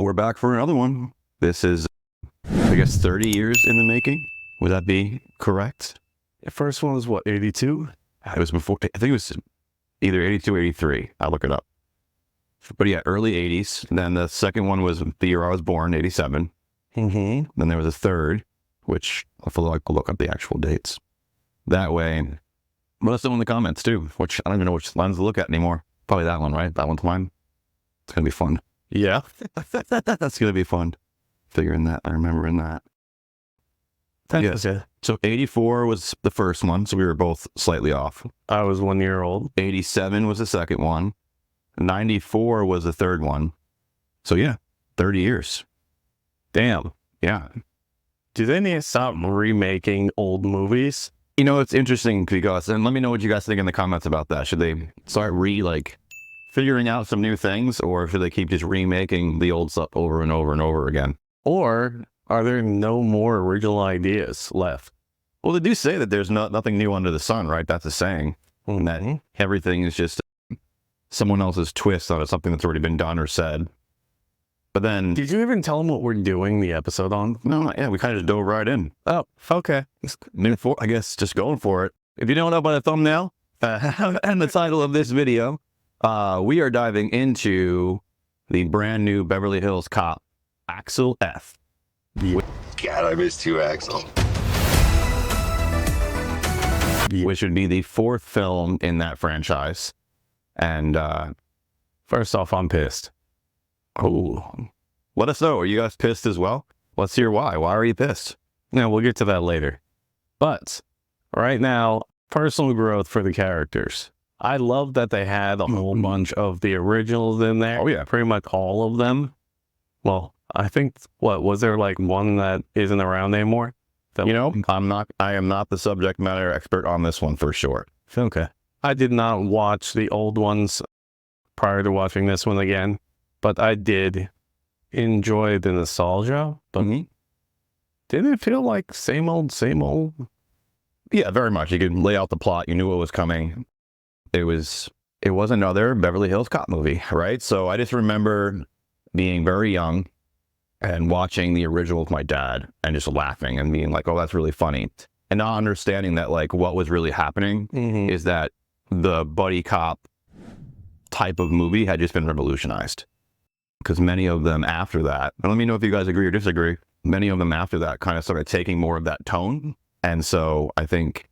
We're back for another one. This is, I guess, 30 years in the making. Would that be correct? The first one was what, 82? It was before, I think it was either 82 or 83. I'll look it up. But yeah, early 80s. Then the second one was the year I was born, 87. Mm-hmm. Then there was a third, which I'll look up the actual dates. That way, let us know in the comments too, which I don't even know which lens to look at anymore. Probably that one, right? That one's mine. It's going to be fun. Yeah. That's going to be fun. Figuring that, I remembering that. Yes. Yeah. So 84 was the first one, so we were both slightly off. I was 1 year old. 87 was the second one. 94 was the third one. So yeah, 30 years. Damn. Yeah. Do they need to stop remaking old movies? You know, it's interesting because, and let me know what you guys think in the comments about that. Should they start figuring out some new things, or should they keep just remaking the old stuff over and over and over again? Or are there no more original ideas left? Well, they do say that there's nothing new under the sun, right? That's a saying. Mm-hmm. That everything is just someone else's twist on something that's already been done or said. But then... Did you even tell them what we're doing the episode on? No, yeah, we kind of just dove right in. Oh, okay. I guess just going for it. If you don't know by the thumbnail and the title of this video, we are diving into the brand new Beverly Hills Cop, Axel F. God, I missed you, Axel. Which would be the fourth film in that franchise. And First off, I'm pissed. oh, let us know. Are you guys pissed as well? Let's hear why. Why are you pissed? Yeah, we'll get to that later. But right now, personal growth for the characters. I love that they had a whole bunch of the originals in there. Oh, yeah. Pretty much all of them. Well, I think, was there like one that isn't around anymore? You know, I am not the subject matter expert on this one for sure. Okay. I did not watch the old ones prior to watching this one again, but I did enjoy the nostalgia. But didn't it feel like same old, same old? Yeah, very much. You could lay out the plot. You knew what was coming. It was another Beverly Hills Cop movie, right? So I just remember being very young and watching the original with my dad and just laughing and being like, oh, that's really funny. And not understanding that like what was really happening is that the buddy cop type of movie had just been revolutionized. Because many of them after that, and let me know if you guys agree or disagree, many of them after that kind of started taking more of that tone. And so I think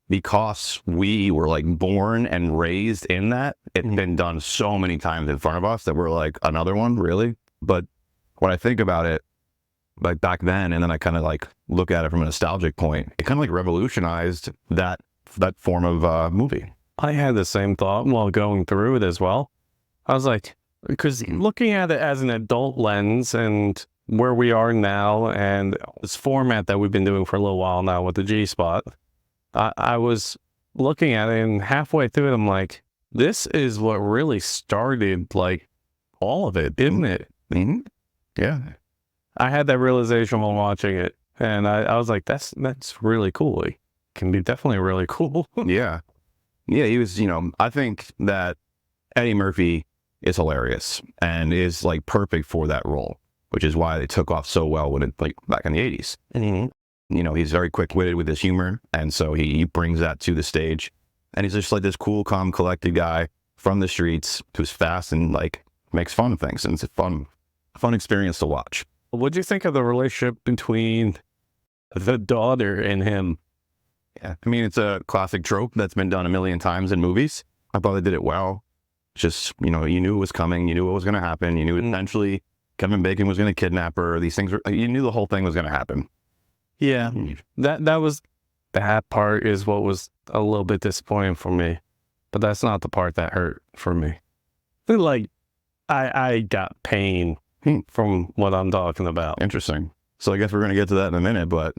because we were like born and raised in that, it's been done so many times in front of us that we're like, another one, really? But when I think about it, like back then, and then I kind of like look at it from a nostalgic point, it kind of like revolutionized that form of movie. I had the same thought while going through it as well. I was like, because looking at it as an adult lens and where we are now and this format that we've been doing for a little while now with the G-Spot, I was looking at it and halfway through it, I'm like, this is what really started like all of it, isn't it? Yeah. I had that realization while watching it, and I was like, that's really cool. It can be definitely really cool. Yeah. Yeah, he was, I think that Eddie Murphy is hilarious and is like perfect for that role, which is why they took off so well when it like back in the 80s. He's very quick-witted with his humor, and so he brings that to the stage. And he's just like this cool, calm, collected guy from the streets who's fast and like makes fun of things, and it's a fun experience to watch. What'd you think of the relationship between the daughter and him? Yeah, I mean, it's a classic trope that's been done a million times in movies. I thought they did it well. Just, you knew it was coming. You knew what was going to happen. You knew eventually Kevin Bacon was going to kidnap her. These things you knew the whole thing was going to happen. Yeah, that part is what was a little bit disappointing for me. But that's not the part that hurt for me. Like, I got pain from what I'm talking about. Interesting. So I guess we're going to get to that in a minute, but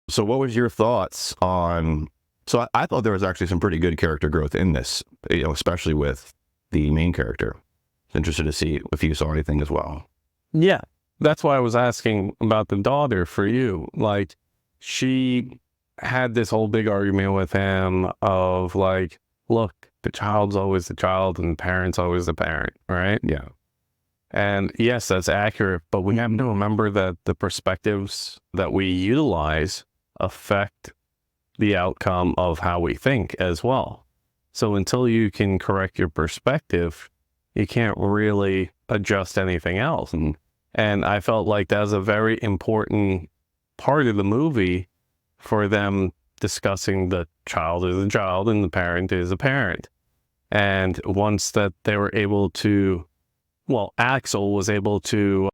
so what was your thoughts on, so I thought there was actually some pretty good character growth in this, especially with the main character. Interested to see if you saw anything as well. Yeah, that's why I was asking about the daughter for you. Like, she had this whole big argument with him of like, look, the child's always the child and the parent's always the parent, right? Yeah. And yes, that's accurate, but we have to remember that the perspectives that we utilize affect the outcome of how we think as well. So until you can correct your perspective, you can't really adjust anything else. And I felt like that was a very important part of the movie for them discussing the child is a child and the parent is a parent. And once that they were able to, well, Axel was able to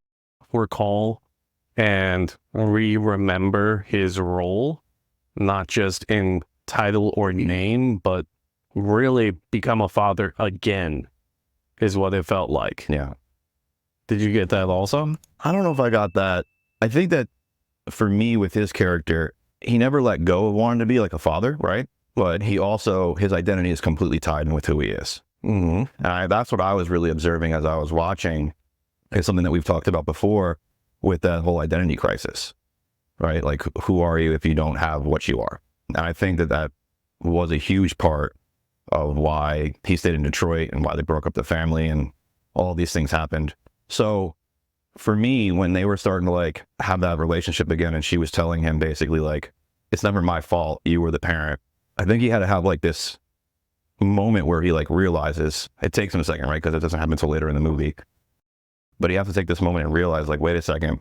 recall and remember his role, not just in title or name, but really become a father again, is what it felt like. Yeah. Did you get that also? I don't know if I got that. I think that for me with his character, he never let go of wanting to be like a father, right? But he also, his identity is completely tied in with who he is. That's what I was really observing as I was watching. It's something that we've talked about before with that whole identity crisis, right? Like, who are you if you don't have what you are? And I think that that was a huge part of why he stayed in Detroit and why they broke up the family and all these things happened. So for me, when they were starting to like have that relationship again, and she was telling him basically like, it's never my fault, you were the parent. I think he had to have like this moment where he like realizes, it takes him a second, right? Because it doesn't happen until later in the movie. But he has to take this moment and realize like, wait a second,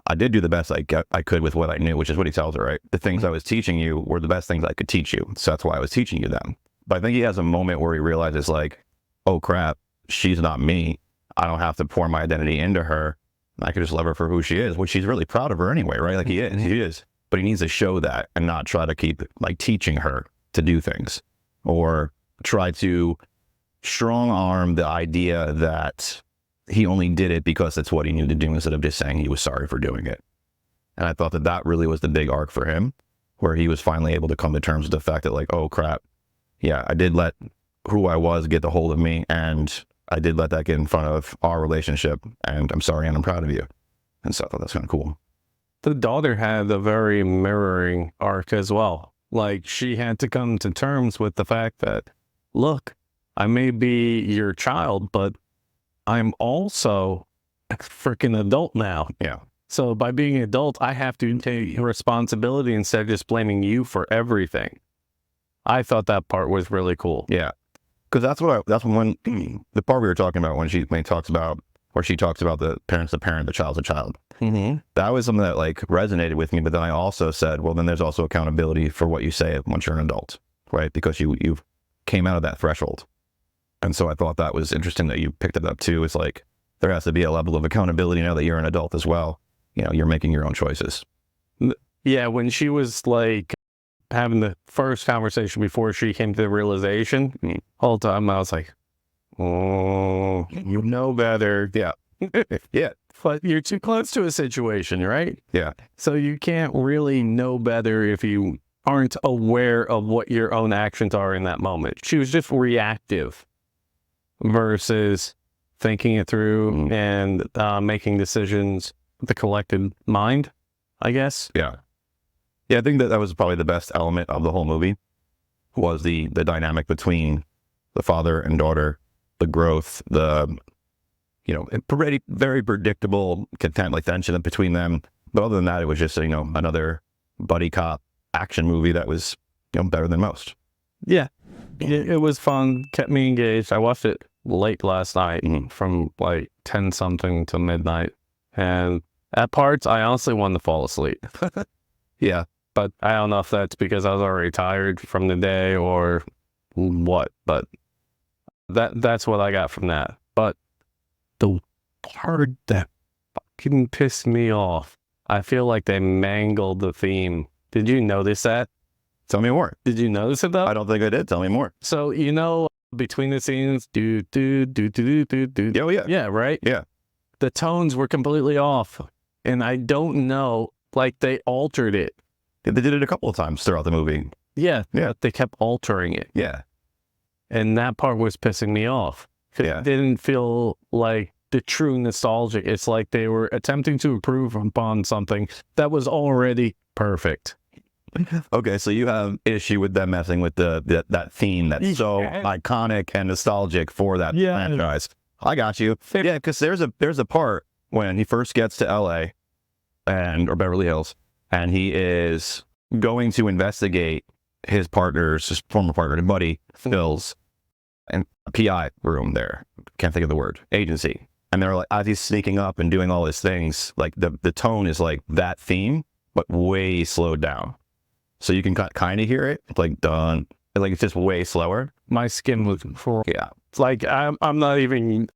I did do the best I could with what I knew, which is what he tells her, right? The things I was teaching you were the best things I could teach you. So that's why I was teaching you them. But I think he has a moment where he realizes like, oh crap, she's not me. I don't have to pour my identity into her. I could just love her for who she is, which she's really proud of her anyway, right? Like he is. But he needs to show that and not try to keep like teaching her to do things or try to strong arm the idea that he only did it because that's what he needed to do instead of just saying he was sorry for doing it. And I thought that that really was the big arc for him, where he was finally able to come to terms with the fact that like, oh crap, yeah, I did let who I was get the hold of me, and I did let that get in front of our relationship, and I'm sorry and I'm proud of you. And so I thought that's kind of cool. The daughter had a very mirroring arc as well. Like, she had to come to terms with the fact that, look, I may be your child, but I'm also a freaking adult now. Yeah. So by being an adult, I have to take responsibility instead of just blaming you for everything. I thought that part was really cool. Yeah. Because that's when the part we were talking about when she talks about the parent's a parent, the child's a child. That was something that like resonated with me. But then I also said, well, then there's also accountability for what you say once you're an adult, right? Because you came out of that threshold. And so I thought that was interesting that you picked it up too. It's like, there has to be a level of accountability now that you're an adult as well. You know, you're making your own choices. Yeah, when she was like having the first conversation before she came to the realization, whole time I was like, oh, you know better. Yeah. Yeah. But you're too close to a situation, right? Yeah. So you can't really know better if you aren't aware of what your own actions are in that moment. She was just reactive versus thinking it through and making decisions with the collected mind, I guess. Yeah. Yeah, I think that was probably the best element of the whole movie, was the dynamic between the father and daughter, the growth, pretty very predictable content, like tension between them. But other than that, it was just, another buddy cop action movie that was, better than most. Yeah. It was fun, kept me engaged. I watched it late last night from like 10 something to midnight. And at parts, I honestly wanted to fall asleep. Yeah. But I don't know if that's because I was already tired from the day or what. But that's what I got from that. But the part that fucking pissed me off, I feel like they mangled the theme. Did you notice that? Tell me more. Did you notice it though? I don't think I did. Tell me more. So, between the scenes, do. Oh, yeah. Yeah, right? Yeah. The tones were completely off. And I don't know, like they altered it. They did it a couple of times throughout the movie. Yeah. Yeah. They kept altering it. Yeah. And that part was pissing me off. Yeah. It didn't feel like the true nostalgia. It's like they were attempting to improve upon something that was already perfect. Okay, so you have issue with them messing with that theme that's so iconic and nostalgic for that franchise. I got you. Yeah, because there's a part when he first gets to LA or Beverly Hills, and he is going to investigate his former partner, and buddy, Phil's, and PI room there. Can't think of the word. Agency. And they're like, as he's sneaking up and doing all these things, like the tone is like that theme, but way slowed down. So you can kind of hear it. It's like done. Like it's just way slower. My skin was full. Yeah. It's like I'm not even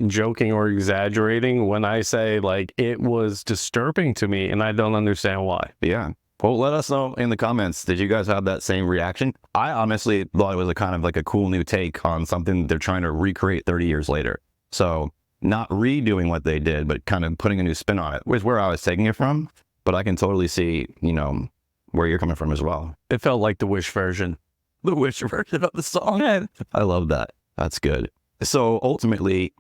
joking or exaggerating when I say like it was disturbing to me, and I don't understand why. Yeah. Well, let us know in the comments. Did you guys have that same reaction? I honestly thought it was a kind of like a cool new take on something they're trying to recreate 30 years later. So not redoing what they did, but kind of putting a new spin on it was where I was taking it from. But I can totally see, where you're coming from as well. It felt like the Wish version. The Wish version of the song. I love that. That's good. So ultimately,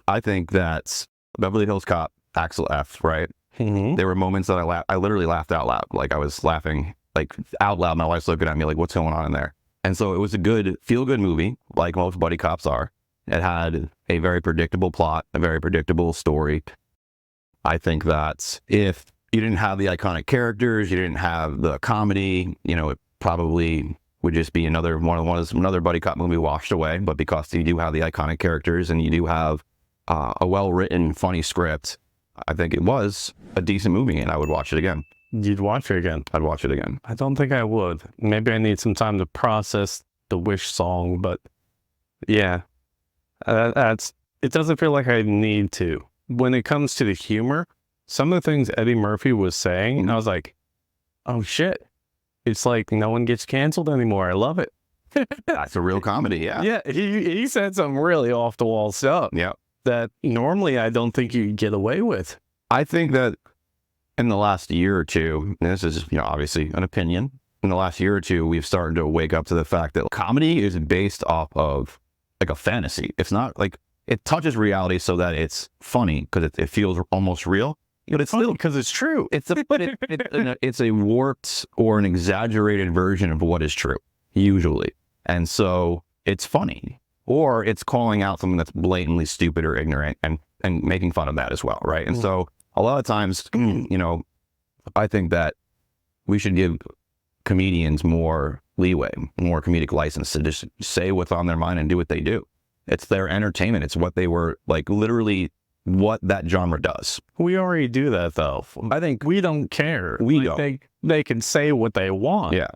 I think that's Beverly Hills Cop, Axel F, right? Mm-hmm. There were moments that I literally laughed out loud. Like I was laughing like out loud. My wife's looking at me like, what's going on in there? And so it was a good, feel-good movie, like most buddy cops are. It had a very predictable plot, a very predictable story. I think that if you didn't have the iconic characters, you didn't have the comedy, it probably would just be another buddy cop movie washed away. But because you do have the iconic characters and you do have a well-written, funny script, I think it was a decent movie, and I would watch it again. You'd watch it again? I'd watch it again. I don't think I would. Maybe I need some time to process the Wish song, but yeah, it doesn't feel like I need to. When it comes to the humor, some of the things Eddie Murphy was saying, I was like, oh shit. It's like no one gets canceled anymore. I love it. That's a real comedy, yeah. Yeah, he said some really off-the-wall stuff. Yeah. That normally I don't think you get away with. I think that in the last year or two, and this is, obviously an opinion, in the last year or two, we've started to wake up to the fact that comedy is based off of like a fantasy. It's not like, it touches reality so that it's funny because it feels almost real. But it's still, because it's true. It's a warped or an exaggerated version of what is true, usually. And so it's funny. Or it's calling out something that's blatantly stupid or ignorant and making fun of that as well, right? And so a lot of times, I think that we should give comedians more leeway, more comedic license to just say what's on their mind and do what they do. It's their entertainment. It's what they were, like, literally what that genre does. We already do that, though. I think we don't care. We don't. They can say what they want. Yeah.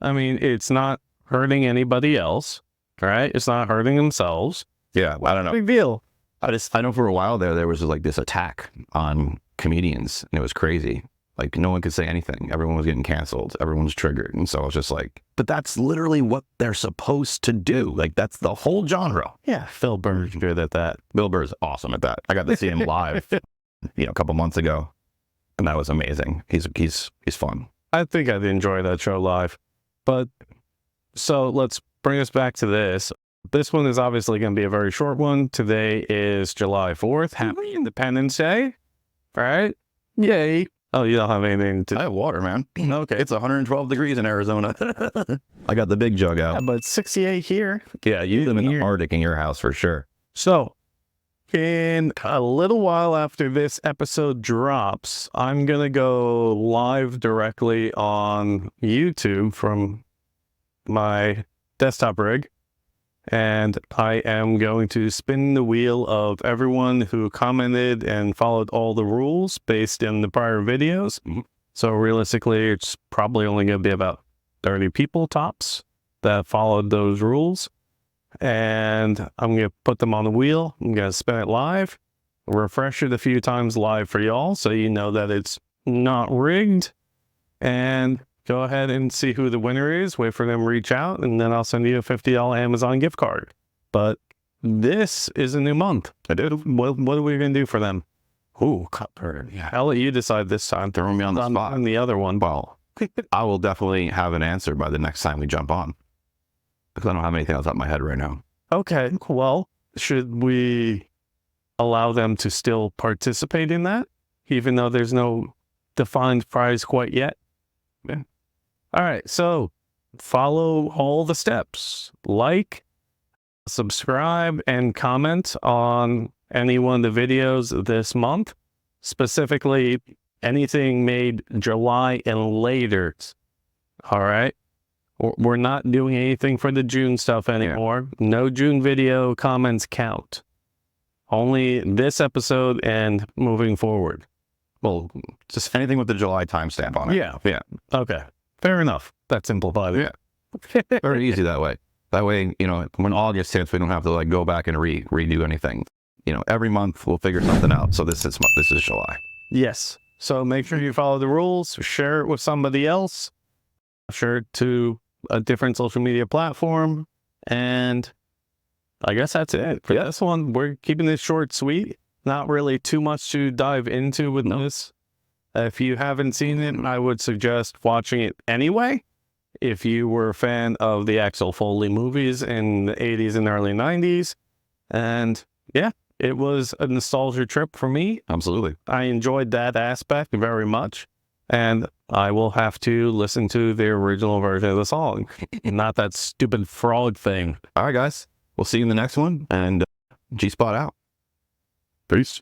I mean, it's not hurting anybody else. Right? It's not hurting themselves. Yeah, I don't know. Big deal. I know for a while there was like this attack on comedians, and it was crazy. Like no one could say anything. Everyone was getting canceled. Everyone was triggered. And so I was just like, but that's literally what they're supposed to do. Like that's the whole genre. Yeah, Phil Burr's good at that. Bill Burr's awesome at that. I got to see him live, a couple months ago, and that was amazing. He's fun. I think I'd enjoy that show live. But so let's bring us back to this. This one is obviously going to be a very short one. Today is July 4th. Happy Independence Day. All right. Yay. Oh, you don't have anything to... I have water, man. Okay. It's 112 degrees in Arizona. I got the big jug out. Yeah, but it's 68 here. Yeah, you live in the Arctic in your house for sure. So, in a little while after this episode drops, I'm going to go live directly on YouTube from my desktop rig, and I am going to spin the wheel of everyone who commented and followed all the rules based in the prior videos. So realistically, it's probably only going to be about 30 people tops that followed those rules, and I'm going to put them on the wheel. I'm going to spin it live, refresh it a few times live for y'all so you know that it's not rigged, and go ahead and see who the winner is. Wait for them to reach out, and then I'll send you a $50 Amazon gift card. But this is a new month. I did. What are we going to do for them? Ooh, Cutler. Yeah. I'll let you decide this time. Throw me on the spot. On the other one. Well, I will definitely have an answer by the next time we jump on, because I don't have anything else up my head right now. Okay, well, should we allow them to still participate in that, even though there's no defined prize quite yet? Yeah. All right, so follow all the steps. Like, subscribe and comment on any one of the videos this month, specifically anything made July and later. All right. We're not doing anything for the June stuff anymore. Yeah. No June video comments count. Only this episode and moving forward. Well, just anything with the July timestamp on it. Yeah. Yeah. Okay. Fair enough. That simplified it. Yeah. Very easy that way. That way, you know, when August hits, we don't have to like go back and redo anything. You know, every month we'll figure something out. So this is July. Yes. So make sure you follow the rules, share it with somebody else, share it to a different social media platform. And I guess that's it for this one. We're keeping this short, sweet. Not really too much to dive into with this. If you haven't seen it, I would suggest watching it anyway. If you were a fan of the Axel Foley movies in the 80s and early 90s. And yeah, it was a nostalgia trip for me. Absolutely. I enjoyed that aspect very much. And I will have to listen to the original version of the song, not that stupid frog thing. All right, guys. We'll see you in the next one. And G-Spot out. Peace.